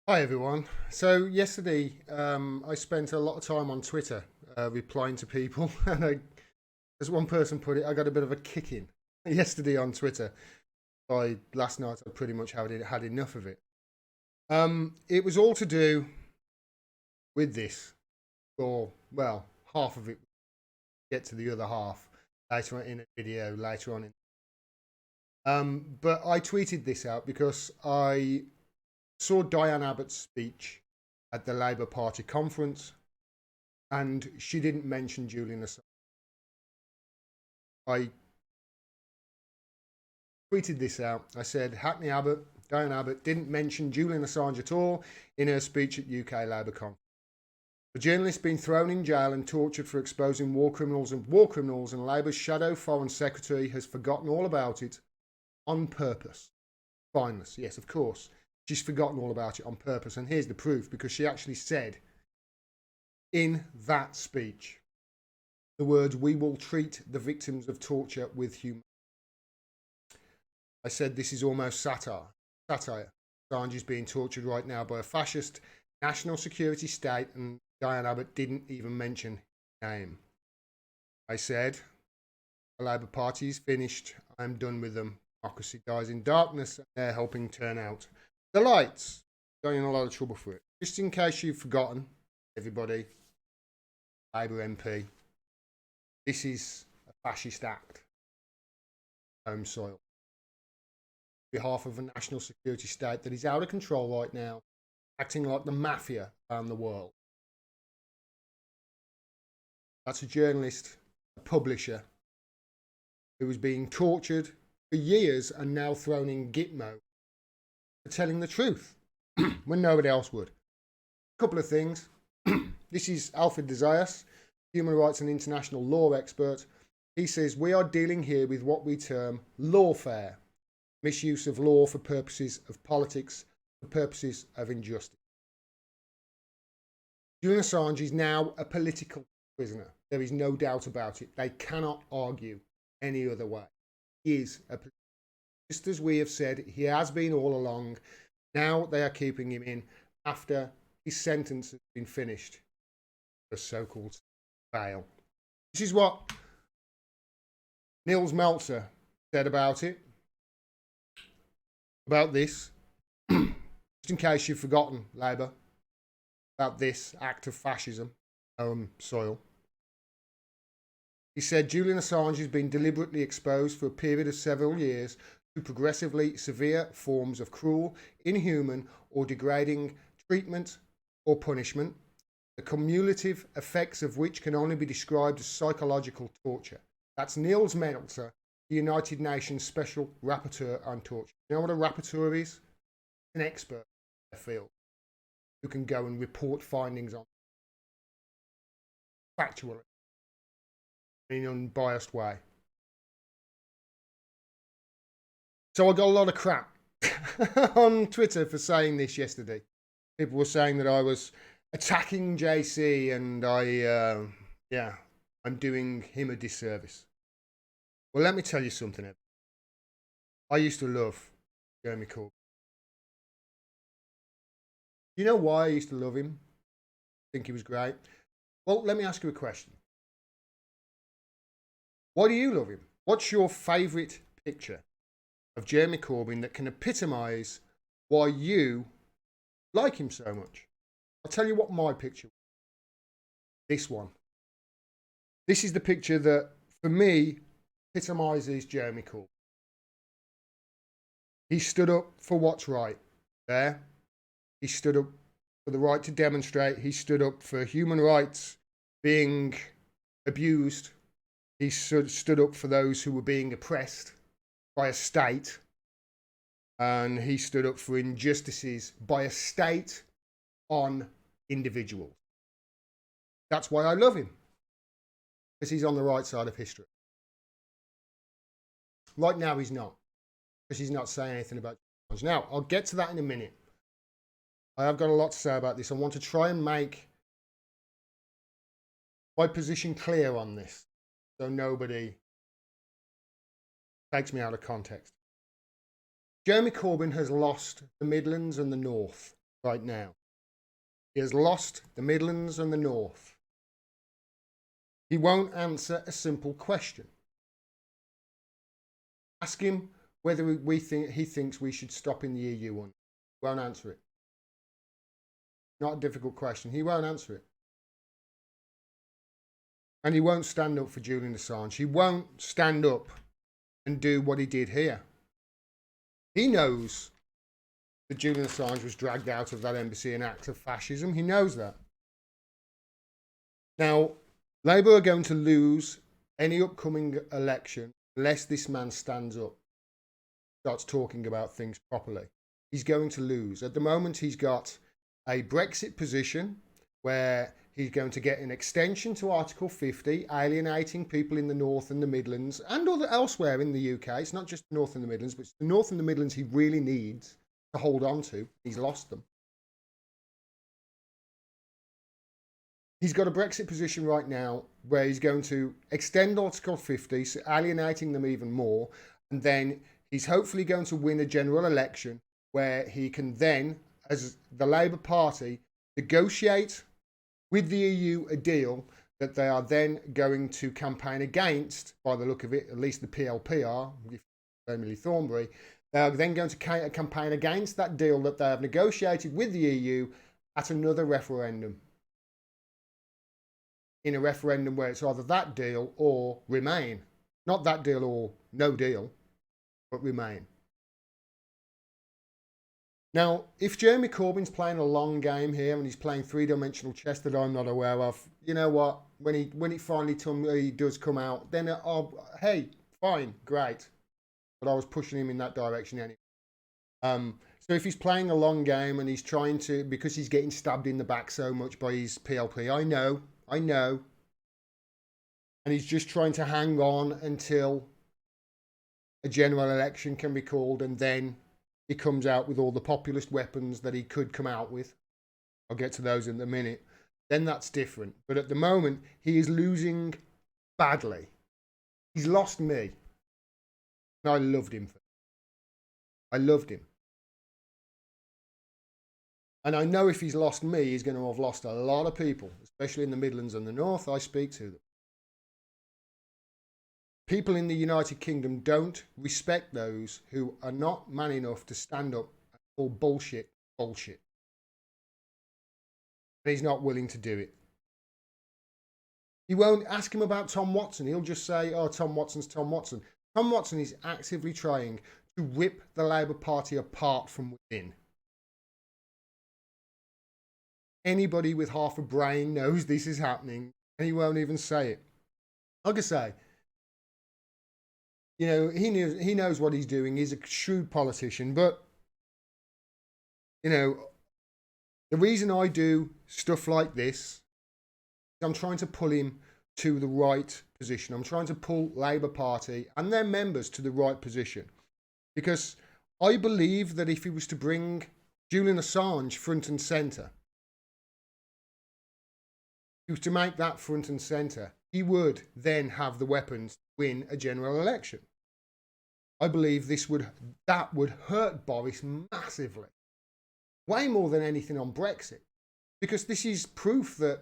Hi everyone. So yesterday, I spent a lot of time on Twitter replying to people, and as one person put it, I got a bit of a kicking yesterday on Twitter. By last night, I pretty much had enough of it. It was all to do with this, or well, half of it. Get to the other half later on in a video later on. But I tweeted this out because I saw Diane Abbott's speech at the Labour Party conference, and she didn't mention Julian Assange. I tweeted this out. I said, Diane Abbott didn't mention Julian Assange at all in her speech at UK Labour conference. The journalist been thrown in jail and tortured for exposing war criminals, and Labour's shadow foreign secretary has forgotten all about it on purpose. Spineless, yes, of course. She's forgotten all about it on purpose. And here's the proof, because she actually said in that speech the words, "We will treat the victims of torture with humanity." I said this is almost satire. Assange is being tortured right now by a fascist national security state, and Diane Abbott didn't even mention his name. I said, the Labour Party is finished. I'm done with them. Democracy dies in darkness, and they're helping turn out the lights. Going in a lot of trouble for it. Just in case you've forgotten, everybody, Labour MP, this is a fascist act. Home soil. On behalf of a national security state that is out of control right now, acting like the mafia around the world. That's a journalist, a publisher, who was being tortured for years and now thrown in Gitmo for telling the truth when nobody else would. A couple of things. This is Alfred Desayas, human rights and international law expert. He says, we are dealing here with what we term lawfare, misuse of law for purposes of politics, for purposes of injustice. Julian Assange is now a political prisoner. There is no doubt about it. They cannot argue any other way. He is a prisoner. Just as we have said, he has been all along. Now they are keeping him in after his sentence has been finished. The so-called bail. This is what Nils Meltzer said about it. About this. Just in case you've forgotten, Labour, about this act of fascism on soil. He said Julian Assange has been deliberately exposed for a period of several years to progressively severe forms of cruel, inhuman, or degrading treatment or punishment, the cumulative effects of which can only be described as psychological torture. That's Nils Meltzer, the United Nations Special Rapporteur on Torture. You know what a rapporteur is? An expert in their field who can go and report findings on factually in an unbiased way. So I got a lot of crap on Twitter for saying this yesterday. People were saying that I was attacking JC and I'm doing him a disservice. Well, let me tell you something. I used to love Jeremy Corbyn. You know why I used to love him? I think he was great. Well, let me ask you a question. Why do you love him? What's your favourite picture of Jeremy Corbyn that can epitomise why you like him so much? I'll tell you what my picture was. This one. This is the picture that, for me, epitomises Jeremy Corbyn. He stood up for what's right. There. He stood up for the right to demonstrate. He stood up for human rights being abused. He stood up for those who were being oppressed by a state. And he stood up for injustices by a state on individuals. That's why I love him. Because he's on the right side of history. Right now he's not. Because he's not saying anything about Assange. Now, I'll get to that in a minute. I have got a lot to say about this. I want to try and make my position clear on this, so nobody takes me out of context. Jeremy Corbyn has lost the Midlands and the North right now. He has lost the Midlands and the North. He won't answer a simple question. Ask him whether he thinks we should stop in the EU or not. He won't answer it. Not a difficult question. He won't answer it. And he won't stand up for Julian Assange. He won't stand up and do what he did here. He knows that Julian Assange was dragged out of that embassy in an act of fascism. He knows that. Now, Labour are going to lose any upcoming election unless this man stands up, starts talking about things properly. He's going to lose. At the moment, he's got a Brexit position where he's going to get an extension to Article 50, alienating people in the North and the Midlands and elsewhere in the UK. It's not just the North and the Midlands, but it's the North and the Midlands he really needs to hold on to. He's lost them. He's got a Brexit position right now where he's going to extend Article 50, so alienating them even more, and then he's hopefully going to win a general election where he can then, as the Labour Party, negotiate with the EU a deal that they are then going to campaign against, by the look of it, at least the PLP are, with Emily Thornberry. They are then going to campaign against that deal that they have negotiated with the EU at another referendum. In a referendum where it's either that deal or remain. Not that deal or no deal, but remain. Now, if Jeremy Corbyn's playing a long game here and he's playing three-dimensional chess that I'm not aware of, you know what? When it finally he does come out, then hey, fine, great. But I was pushing him in that direction anyway. So if he's playing a long game and he's trying to, because he's getting stabbed in the back so much by his PLP, I know. And he's just trying to hang on until a general election can be called, and then he comes out with all the populist weapons that he could come out with. I'll get to those in a minute. Then that's different. But at the moment, he is losing badly. He's lost me. And I loved him for that. I loved him. And I know if he's lost me, he's going to have lost a lot of people, especially in the Midlands and the North. I speak to them. People in the United Kingdom don't respect those who are not man enough to stand up and call bullshit. And he's not willing to do it. You won't ask him about Tom Watson. He'll just say, oh, Tom Watson's Tom Watson. Tom Watson is actively trying to rip the Labour Party apart from within. Anybody with half a brain knows this is happening, and he won't even say it. Like I say, you know, he knows what he's doing. He's a shrewd politician, but, you know, the reason I do stuff like this, I'm trying to pull him to the right position. I'm trying to pull Labour Party and their members to the right position. Because I believe that if he was to bring Julian Assange front and centre, he was to make that front and centre, he would then have the weapons to win a general election. I believe that would hurt Boris massively. Way more than anything on Brexit. Because this is proof that,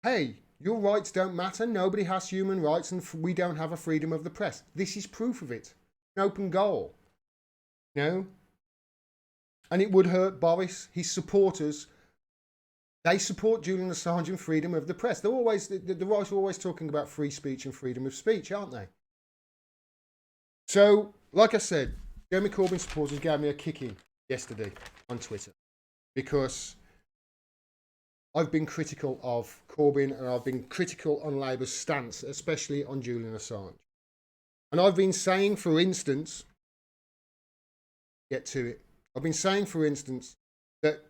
hey, your rights don't matter, nobody has human rights, and we don't have a freedom of the press. This is proof of it. An open goal. You know? And it would hurt Boris, his supporters. They support Julian Assange and freedom of the press. They're always, the right are always talking about free speech and freedom of speech, aren't they? So, like I said, Jeremy Corbyn supporters gave me a kicking yesterday on Twitter because I've been critical of Corbyn and I've been critical on Labour's stance, especially on Julian Assange. And I've been saying, for instance, I've been saying, for instance, that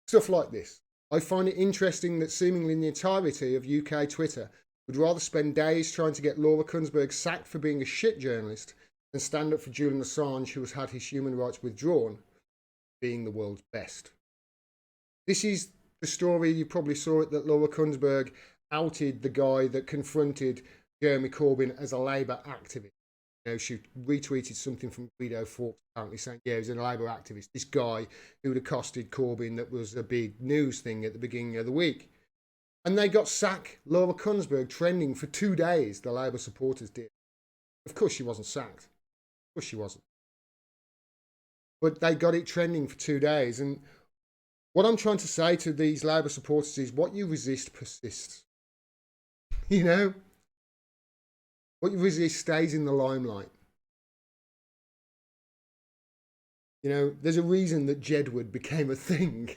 stuff like this. I find it interesting that seemingly the entirety of UK Twitter would rather spend days trying to get Laura Kuenssberg sacked for being a shit journalist than stand up for Julian Assange, who has had his human rights withdrawn, being the world's best. This is the story, you probably saw it, that Laura Kuenssberg outed the guy that confronted Jeremy Corbyn as a Labour activist. She retweeted something from Guido Fawkes, apparently saying, yeah, he was a Labour activist. This guy who had accosted Corbyn, that was a big news thing at the beginning of the week. And they got sacked Laura Kunsberg trending for 2 days, the Labour supporters did. Of course she wasn't sacked. Of course she wasn't. But they got it trending for 2 days. And what I'm trying to say to these Labour supporters is what you resist persists. What you resist stays in the limelight. There's a reason that Jedward became a thing.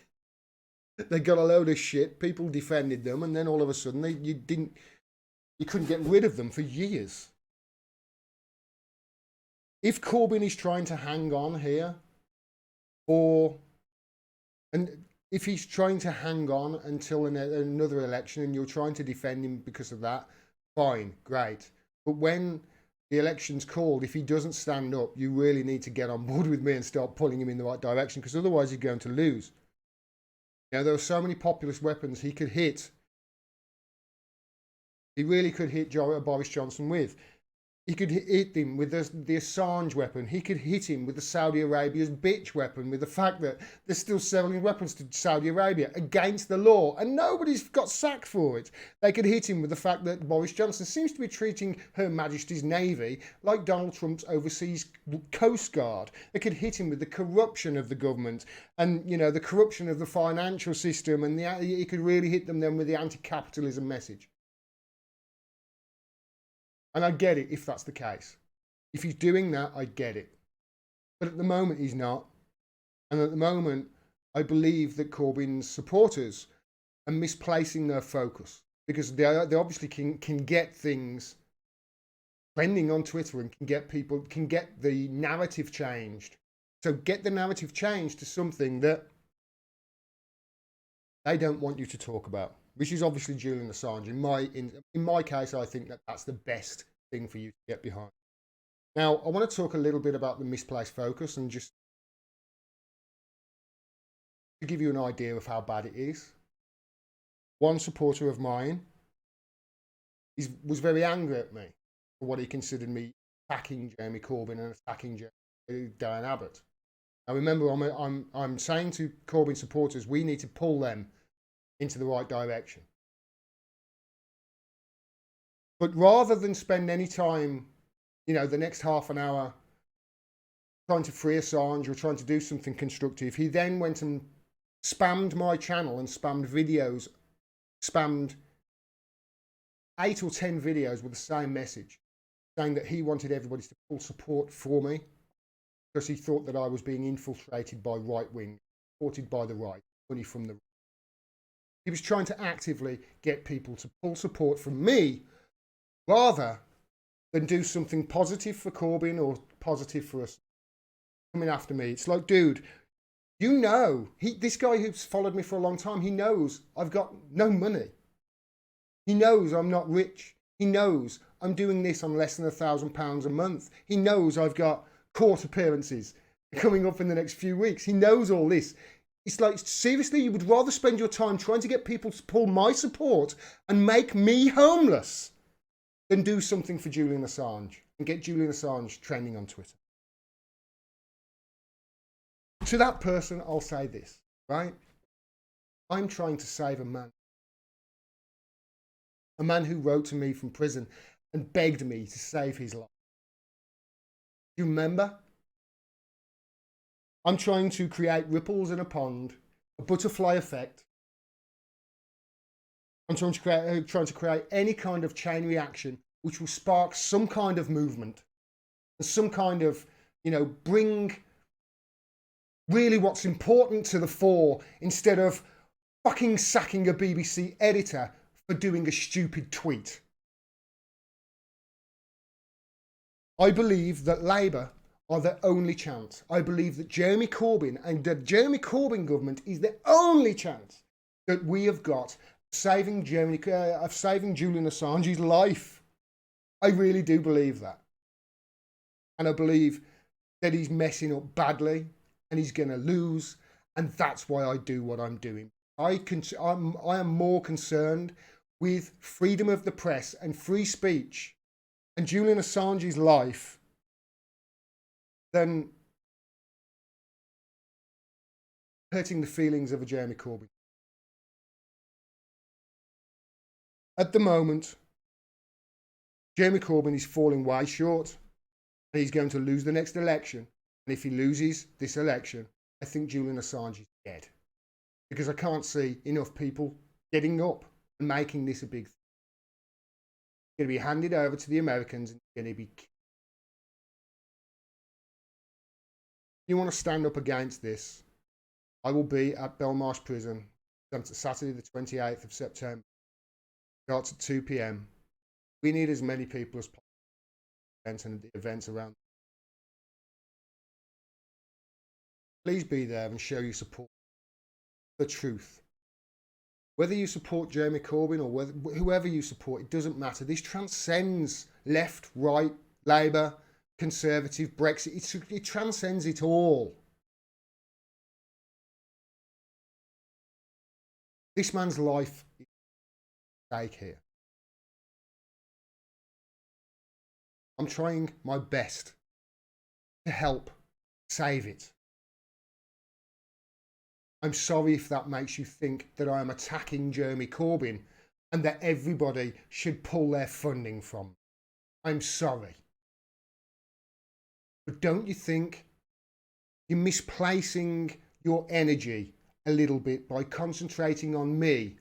They got a load of shit, people defended them, and then all of a sudden you couldn't get rid of them for years. If Corbyn is trying to hang on here, and if he's trying to hang on until another election and you're trying to defend him because of that, fine, great. But when the election's called, if he doesn't stand up, you really need to get on board with me and start pulling him in the right direction, because otherwise you're going to lose. There are so many populist weapons he could hit. He really could hit Boris Johnson with. He could hit him with the Assange weapon. He could hit him with the Saudi Arabia's bitch weapon, with the fact that they're still selling weapons to Saudi Arabia against the law, and nobody's got sacked for it. They could hit him with the fact that Boris Johnson seems to be treating Her Majesty's Navy like Donald Trump's overseas Coast Guard. They could hit him with the corruption of the government and, the corruption of the financial system, and he could really hit them then with the anti-capitalism message. And I get it if that's the case. If he's doing that, I get it. But at the moment, he's not. And at the moment, I believe that Corbyn's supporters are misplacing their focus, because they obviously can get things trending on Twitter and can get the narrative changed. So get the narrative changed to something that they don't want you to talk about, which is obviously Julian Assange. In my case, I think that that's the best thing for you to get behind. Now, I want to talk a little bit about the misplaced focus, and just to give you an idea of how bad it is. One supporter of mine was very angry at me for what he considered me attacking Jeremy Corbyn and attacking Diane Abbott. Now, remember, I'm saying to Corbyn supporters, we need to pull them into the right direction. But rather than spend any time, the next half an hour trying to free Assange or trying to do something constructive, he then went and spammed my channel and spammed videos, spammed 8 or 10 videos with the same message, saying that he wanted everybody to pull support for me because he thought that I was being infiltrated by right wing, supported by the right, money from the right. He was trying to actively get people to pull support from me rather than do something positive for Corbyn or positive for us coming after me. It's like, dude, this guy who's followed me for a long time, he knows I've got no money. He knows I'm not rich. He knows I'm doing this on less than £1,000 a month. He knows I've got court appearances coming up in the next few weeks. He knows all this. It's like, seriously, you would rather spend your time trying to get people to pull my support and make me homeless than do something for Julian Assange and get Julian Assange trending on Twitter. To that person, I'll say this, right? I'm trying to save a man who wrote to me from prison and begged me to save his life. Do you remember? I'm trying to create ripples in a pond, a butterfly effect. I'm trying to create any kind of chain reaction which will spark some kind of movement and some kind of, bring really what's important to the fore instead of fucking sacking a BBC editor for doing a stupid tweet. I believe that Labour are the only chance. I believe that Jeremy Corbyn and the Jeremy Corbyn government is the only chance that we have got saving Julian Assange's life. I really do believe that. And I believe that he's messing up badly and he's going to lose. And that's why I do what I'm doing. I am more concerned with freedom of the press and free speech and Julian Assange's life than hurting the feelings of a Jeremy Corbyn. At the moment, Jeremy Corbyn is falling way short, and he's going to lose the next election. And if he loses this election, I think Julian Assange is dead. Because I can't see enough people getting up and making this a big thing. It's going to be handed over to the Americans, and it's going to be killed. If you want to stand up against this, I will be at Belmarsh Prison Saturday the 28th of September. Starts at 2 p.m. We need as many people as possible and the events around. Please be there and show your support for the truth. Whether you support Jeremy Corbyn or whoever you support, it doesn't matter. This transcends left, right, Labour, Conservative, Brexit. It transcends it all. This man's life is at stake here. I'm trying my best to help save it. I'm sorry if that makes you think that I am attacking Jeremy Corbyn and that everybody should pull their funding from me. I'm sorry. But don't you think you're misplacing your energy a little bit by concentrating on me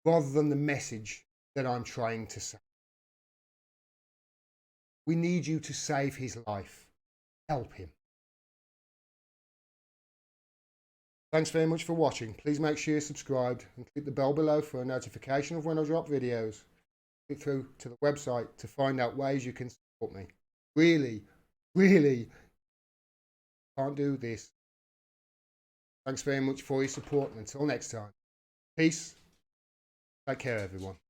rather than the message that I'm trying to say? We need you to save his life. Help him. Thanks very much for watching. Please make sure you're subscribed and click the bell below for a notification of when I drop videos. Click through to the website to find out ways you can support me. Really can't do this. Thanks very much for your support, and until next time, peace. Take care, everyone.